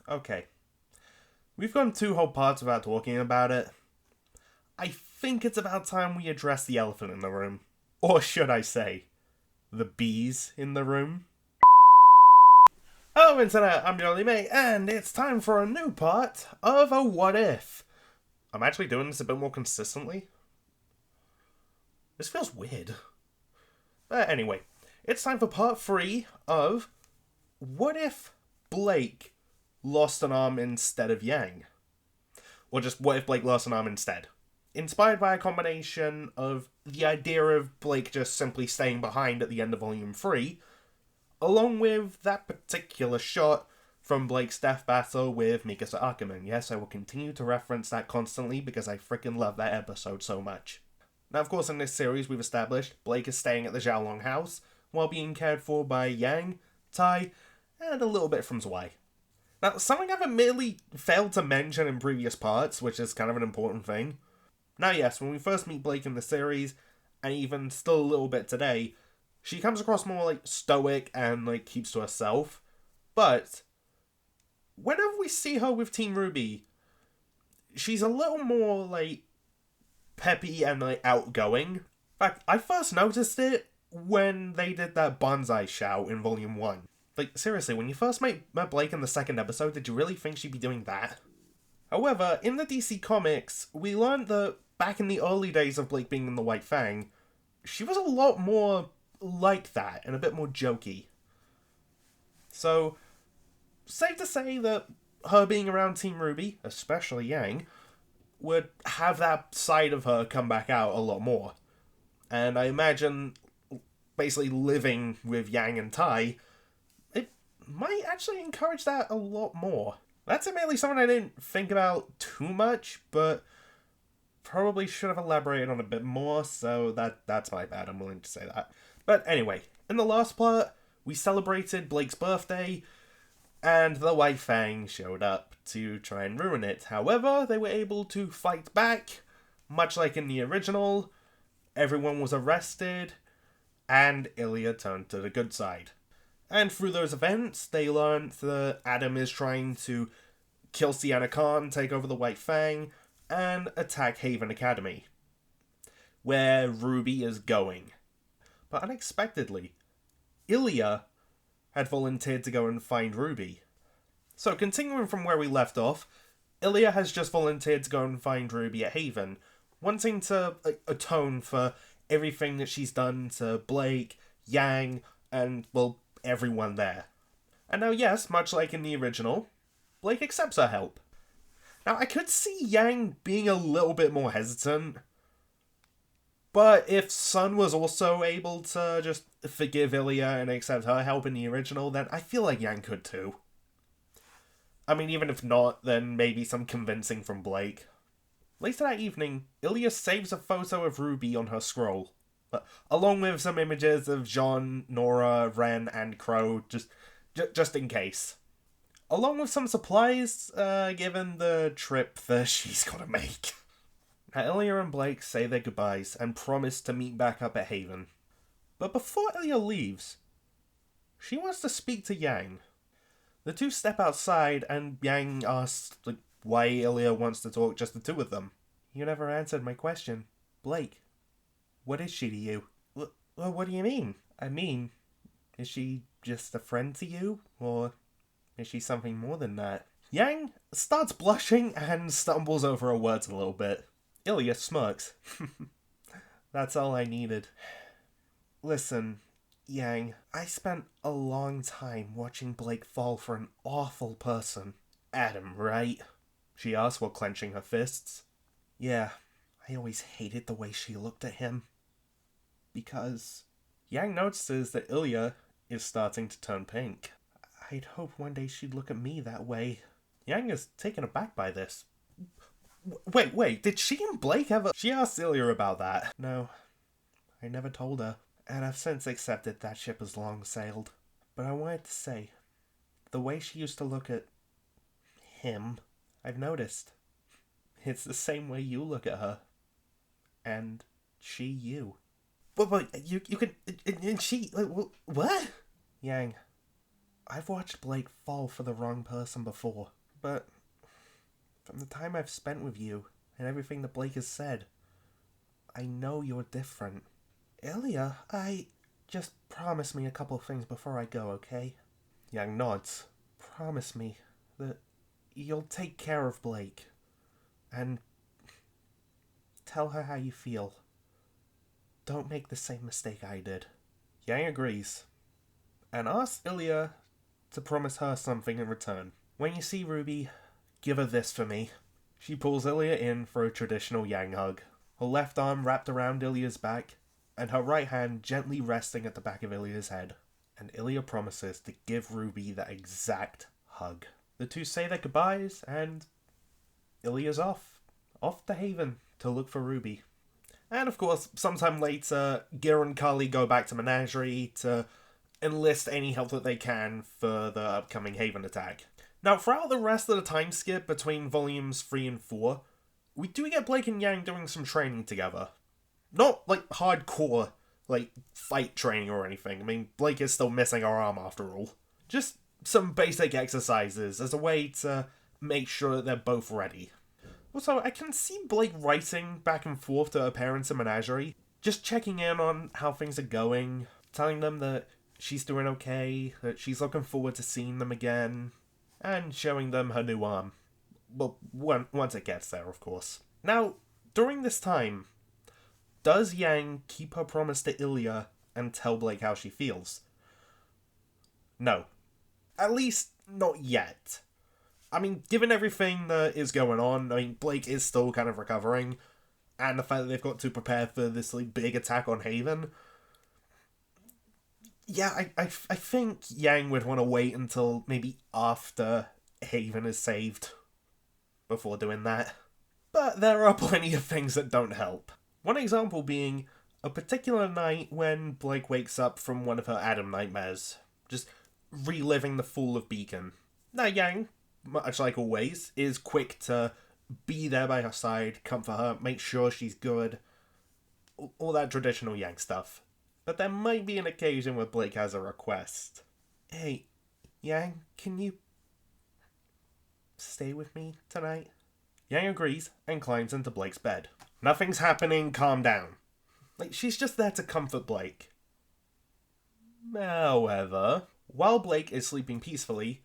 Okay. We've gone 2 whole parts without talking about it. I think it's about time we address the elephant in the room. Or should I say, the bees in the room. Hello Internet, I'm Jolly Mate, and it's time for a new part of a What If. I'm actually doing this a bit more consistently. This feels weird. But anyway, it's time for part 3 of What If Blake lost an arm instead of Yang? Or just what if Blake lost an arm instead? Inspired by a combination of the idea of Blake just simply staying behind at the end of Volume 3, along with that particular shot from Blake's death battle with Mikasa Ackerman. Yes, I will continue to reference that constantly because I freaking love that episode so much. Now, of course, in this series, we've established Blake is staying at the Xiaolong house while being cared for by Yang, Tai, and a little bit from Zwei. Now, something I've admittedly failed to mention in previous parts, which is kind of an important thing. Now, yes, when we first meet Blake in the series, and even still a little bit today, she comes across more, stoic and, keeps to herself. But whenever we see her with Team RWBY, she's a little more, peppy and, outgoing. In fact, I first noticed it when they did that bonsai shout in Volume 1. Seriously, when you first met Blake in the second episode, did you really think she'd be doing that? However, in the DC Comics, we learned that back in the early days of Blake being in the White Fang, she was a lot more like that, and a bit more jokey. So, safe to say that her being around Team RWBY, especially Yang, would have that side of her come back out a lot more. And I imagine basically living with Yang and Tai, it might actually encourage that a lot more. That's admittedly something I didn't think about too much, but probably should have elaborated on a bit more, so that's my bad, I'm willing to say that. But anyway, in the last part, we celebrated Blake's birthday, and the White Fang showed up to try and ruin it. However, they were able to fight back, much like in the original. Everyone was arrested, and Ilya turned to the good side. And through those events, they learned that Adam is trying to kill Sienna Khan, take over the White Fang, and attack Haven Academy, where RWBY is going. But unexpectedly, Ilya had volunteered to go and find RWBY. So continuing from where we left off, Ilya has just volunteered to go and find RWBY at Haven, wanting to atone for everything that she's done to Blake, Yang, and, everyone there. And now, yes, much like in the original, Blake accepts her help. Now, I could see Yang being a little bit more hesitant, but if Sun was also able to just forgive Ilya and accept her help in the original, then I feel like Yang could too. I mean, even if not, then maybe some convincing from Blake. Later that evening, Ilya saves a photo of RWBY on her scroll, along with some images of Jean, Nora, Ren, and Crow, just in case. Along with some supplies, given the trip that she's gotta make. Now, Ilya and Blake say their goodbyes and promise to meet back up at Haven. But before Ilya leaves, she wants to speak to Yang. The two step outside, and Yang asks, why Ilya wants to talk just the two of them. You never answered my question. Blake, what is she to you? What do you mean? I mean, is she just a friend to you? Or is she something more than that? Yang starts blushing and stumbles over her words a little bit. Ilya smirks. That's all I needed. Listen, Yang, I spent a long time watching Blake fall for an awful person. Adam, right? She asks while clenching her fists. Yeah, I always hated the way she looked at him. Because Yang notices that Ilya is starting to turn pink. I'd hope one day she'd look at me that way. Yang is taken aback by this. Wait, did she and Blake ever... She asked Ilya about that. No, I never told her. And I've since accepted that ship has long sailed. But I wanted to say, the way she used to look at him, I've noticed. It's the same way you look at her. And she you. But you could... And she... What? Yang, I've watched Blake fall for the wrong person before, but from the time I've spent with you and everything that Blake has said, I know you're different. Ilya, just promise me a couple of things before I go, okay? Yang nods. Promise me that you'll take care of Blake and tell her how you feel. Don't make the same mistake I did. Yang agrees and asks Ilya to promise her something in return. When you see Ruby, give her this for me. She pulls Ilya in for a traditional Yang hug, her left arm wrapped around Ilya's back, and her right hand gently resting at the back of Ilya's head. And Ilya promises to give Ruby that exact hug. The two say their goodbyes, and Ilya's off to Haven to look for Ruby. And of course, sometime later, Gir and Kali go back to Menagerie to enlist any help that they can for the upcoming Haven attack. Now, throughout the rest of the time skip between volumes 3 and 4, we do get Blake and Yang doing some training together. Not, hardcore, fight training or anything. I mean, Blake is still missing her arm after all. Just some basic exercises as a way to make sure that they're both ready. Also, I can see Blake writing back and forth to her parents in Menagerie, just checking in on how things are going, telling them that she's doing okay, that she's looking forward to seeing them again, and showing them her new arm. Well, once it gets there, of course. Now, during this time, does Yang keep her promise to Ilya and tell Blake how she feels? No. At least, not yet. I mean, given everything that is going on, Blake is still kind of recovering, and the fact that they've got to prepare for this, big attack on Haven, yeah, I think Yang would want to wait until maybe after Haven is saved before doing that. But there are plenty of things that don't help. One example being a particular night when Blake wakes up from one of her Adam nightmares, just reliving the fall of Beacon. Now Yang, much like always, is quick to be there by her side, comfort her, make sure she's good, all that traditional Yang stuff. But there might be an occasion where Blake has a request. Hey, Yang, can you stay with me tonight? Yang agrees and climbs into Blake's bed. Nothing's happening, calm down. She's just there to comfort Blake. However, while Blake is sleeping peacefully,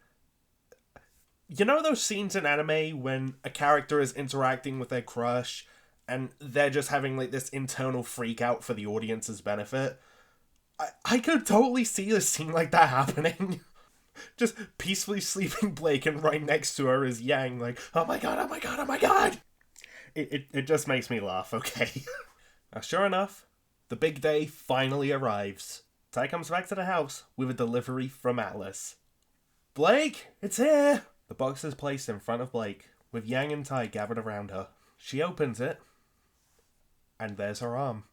you know those scenes in anime when a character is interacting with their crush and they're just having this internal freak out for the audience's benefit? I could totally see a scene like that happening. Just peacefully sleeping Blake, and right next to her is Yang, oh my god, oh my god, oh my god! It just makes me laugh, okay? Now, sure enough, the big day finally arrives. Ty comes back to the house with a delivery from Atlas. Blake, it's here! The box is placed in front of Blake, with Yang and Ty gathered around her. She opens it, and there's her arm.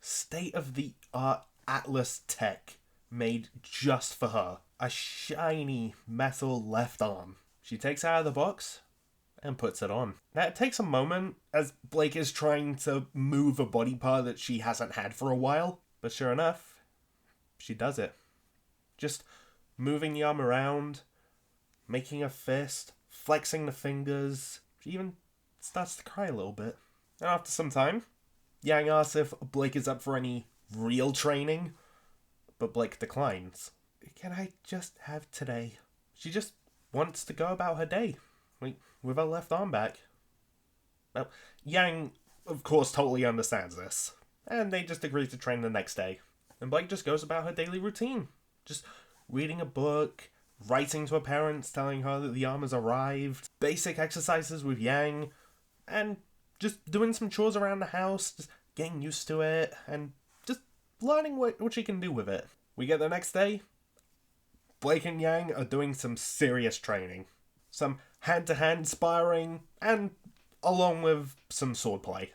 State-of-the-art Atlas tech, made just for her. A shiny metal left arm. She takes it out of the box and puts it on. Now, it takes a moment as Blake is trying to move a body part that she hasn't had for a while. But sure enough, she does it. Just moving the arm around, making a fist, flexing the fingers. She even starts to cry a little bit. And after some time, Yang asks if Blake is up for any real training, but Blake declines. Can I just have today? She just wants to go about her day, with her left arm back. Well, Yang, of course, totally understands this, and they just agree to train the next day. And Blake just goes about her daily routine, just reading a book, writing to her parents, telling her that the arm has arrived, basic exercises with Yang, and just doing some chores around the house, just getting used to it, and just learning what she can do with it. We get the next day. Blake and Yang are doing some serious training. Some hand-to-hand sparring, and along with some swordplay.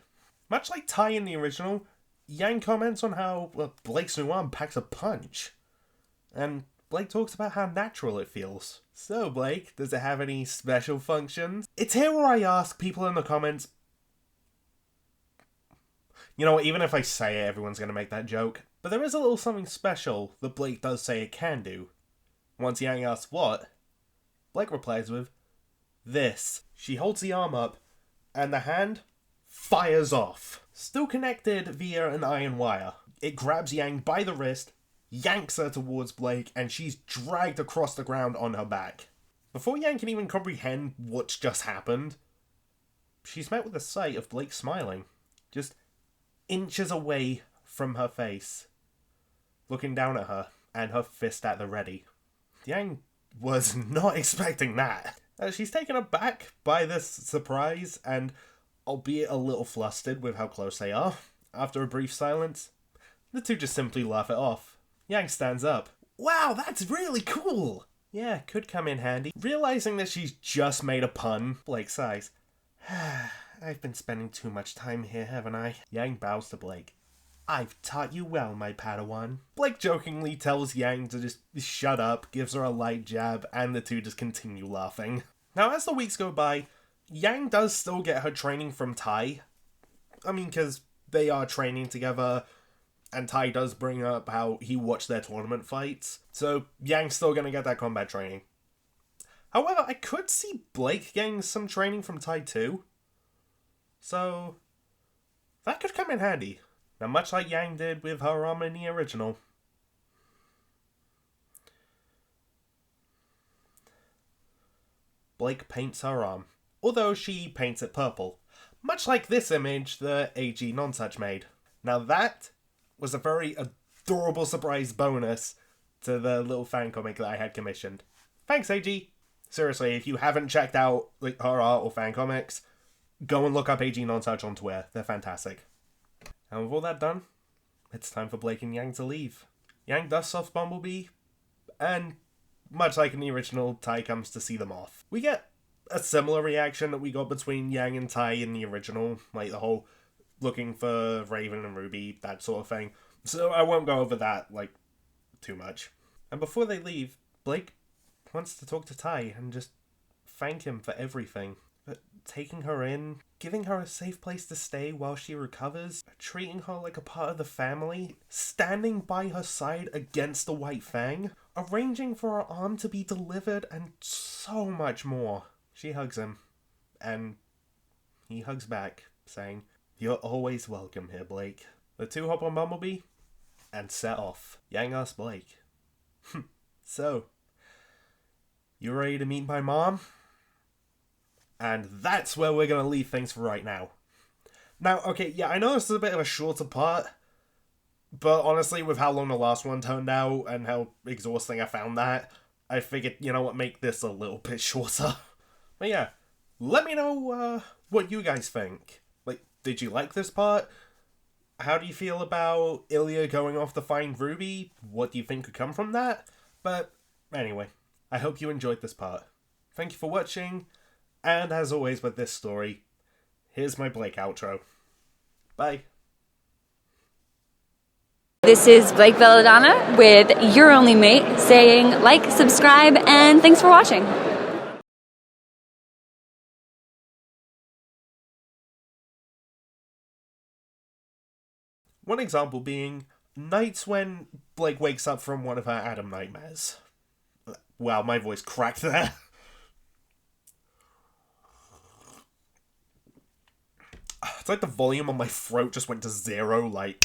Much like Ty in the original, Yang comments on how Blake's new arm packs a punch. And Blake talks about how natural it feels. So Blake, does it have any special functions? It's here where I ask people in the comments... You know what, even if I say it, everyone's going to make that joke. But there is a little something special that Blake does say it can do. Once Yang asks what, Blake replies with, "This." She holds the arm up, and the hand fires off. Still connected via an iron wire. It grabs Yang by the wrist, yanks her towards Blake, and she's dragged across the ground on her back. Before Yang can even comprehend what's just happened, she's met with the sight of Blake smiling, just inches away from her face, looking down at her, and her fist at the ready. Yang was not expecting that. She's taken aback by this surprise, and albeit a little flustered with how close they are. After a brief silence, the two just simply laugh it off. Yang stands up. "Wow, that's really cool!" "Yeah, could come in handy." Realizing that she's just made a pun, Blake sighs. "I've been spending too much time here, haven't I?" Yang bows to Blake. "I've taught you well, my Padawan." Blake jokingly tells Yang to just shut up, gives her a light jab, and the two just continue laughing. Now, as the weeks go by, Yang does still get her training from Tai. I mean, because they are training together, and Tai does bring up how he watched their tournament fights. So, Yang's still gonna get that combat training. However, I could see Blake getting some training from Tai too. So, that could come in handy. Now, much like Yang did with her arm in the original. Blake paints her arm, although she paints it purple. Much like this image that AG Nonsuch made. Now that was a very adorable surprise bonus to the little fan comic that I had commissioned. Thanks, AG! Seriously, if you haven't checked out like her art or fan comics, go and look up AG Nonsuch on Twitter. They're fantastic. And with all that done, it's time for Blake and Yang to leave. Yang dusts off Bumblebee, and much like in the original, Tai comes to see them off. We get a similar reaction that we got between Yang and Tai in the original, like the whole looking for Raven and Ruby, that sort of thing. So I won't go over that, like, too much. And before they leave, Blake wants to talk to Tai and just thank him for everything. But taking her in, giving her a safe place to stay while she recovers, treating her like a part of the family, standing by her side against the White Fang, arranging for her arm to be delivered, and so much more. She hugs him, and he hugs back, saying, "You're always welcome here, Blake." The two hop on Bumblebee and set off. Yang asks Blake, "So, you ready to meet my mom?" And that's where we're going to leave things for right now. Now, okay, yeah, I know this is a bit of a shorter part, but honestly, with how long the last one turned out and how exhausting I found that, I figured, you know what, make this a little bit shorter. But yeah, let me know what you guys think. Like, did you like this part? How do you feel about Ilya going off to find RWBY? What do you think could come from that? But anyway, I hope you enjoyed this part. Thank you for watching. And as always with this story, here's my Blake outro. Bye. This is Blake Belladonna with Your Only Mate saying like, subscribe, and thanks for watching. One example being nights when Blake wakes up from one of her Adam nightmares. Wow, my voice cracked there. It's like the volume on my throat just went to zero, like...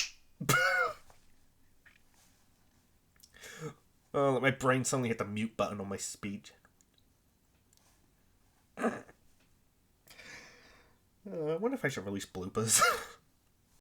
Oh, like my brain suddenly hit the mute button on my speech. I wonder if I should release bloopers.